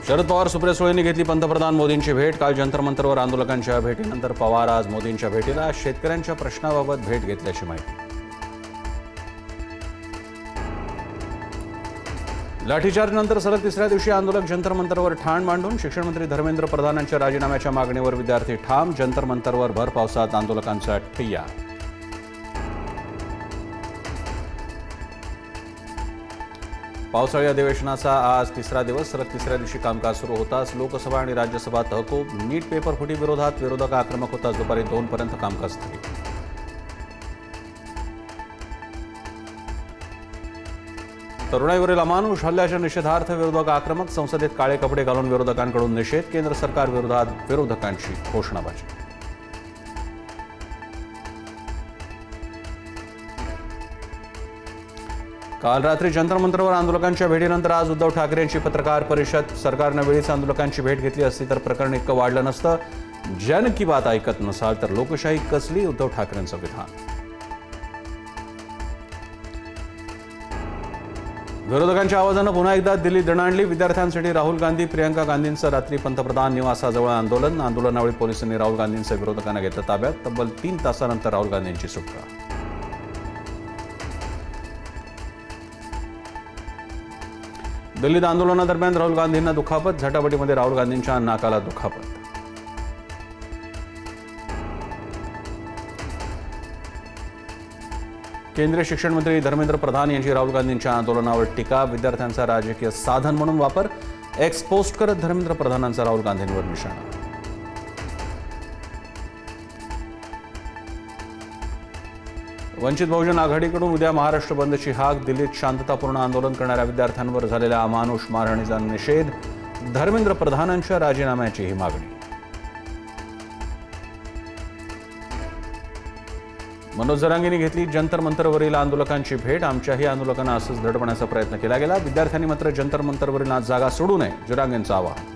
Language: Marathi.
शरद पवार सुप्रिया सुळेंनी घेतली पंतप्रधान मोदींची भेट. काल जंतर मंतरवर आंदोलकांच्या भेटीनंतर पवार आज मोदींच्या भेटीला. शेतकऱ्यांच्या प्रश्नाबाबत भेट घेतल्याची माहिती. लाठीचार्जनंतर सलग तिसऱ्या दिवशी आंदोलक जंतर मंतरवर ठाण मांडून शिक्षण मंत्री धर्मेंद्र प्रधानांच्या राजीनाम्याच्या मागणीवर विद्यार्थी ठाम. जंतर मंतरवर भर पावसात आंदोलकांचा ठिय्या. पावसाळी अधिवेशनाचा आज तिसरा दिवस. सलग तिसऱ्या दिवशी कामकाज सुरू होताच लोकसभा आणि राज्यसभा तहकूब. नीट पेपर फुटी विरोधात विरोधक आक्रमक होताच दुपारी 2 पर्यंत कामकाज स्थगित. तरुणाईवरील अमानुष हल्ल्याच्या निषेधार्थ विरोधक आक्रमक. संसदेत काळे कपडे घालून विरोधकांकडून निषेध. केंद्र सरकार विरोधात विरोधकांची घोषणाबाजी. काल रात्री जंतर मंतरवर आंदोलकांच्या भेटीनंतर आज उद्धव ठाकरे यांची पत्रकार परिषद. सरकारनं वेळीच आंदोलकांची भेट घेतली असती तर प्रकरण इतकं वाढलं नसतं. जन की बात ऐकत नसाल तर लोकशाही कसली, उद्धव ठाकरेंचं विधान. विरोधकांच्या आवाजानं पुन्हा एकदा दिल्ली दणाणली. विद्यार्थ्यांसाठी राहुल गांधी, प्रियंका गांधींचं रात्री पंतप्रधान निवासाजवळ आंदोलन. आंदोलनावेळी पोलिसांनी राहुल गांधींचं विरोधकांना घेतलं ताब्यात. तब्बल 3 तासानंतर राहुल गांधींची सुटका. दिल्लीत आंदोलनादरम्यान राहुल गांधींना दुखापत. झटापटीमध्ये राहुल गांधींच्या नाकाला दुखापत. केंद्रीय शिक्षण मंत्री धर्मेंद्र प्रधान यांची राहुल गांधींच्या आंदोलनावर टीका. विद्यार्थ्यांचा राजकीय साधन म्हणून वापर. एक्स पोस्ट करत धर्मेंद्र प्रधानांचा राहुल गांधींवर निशाणा. वंचित बहुजन आघाडीकडून उद्या महाराष्ट्र बंदची हाक. दिल्लीत शांततापूर्ण आंदोलन करणाऱ्या विद्यार्थ्यांवर झालेल्या अमानुष मारहाणीचा निषेध. धर्मेंद्र प्रधानांच्या राजीनाम्याची ही मागणी. मनोज जरांगेंनी घेतली जंतर मंतरवरील आंदोलकांची भेट. आमच्याही आंदोलकांना असंच दडपण्याचा प्रयत्न केला गेला. विद्यार्थ्यांनी मात्र जंतर मंतरवरील जागा सोडू नये, जरांगेंचं आवाहन.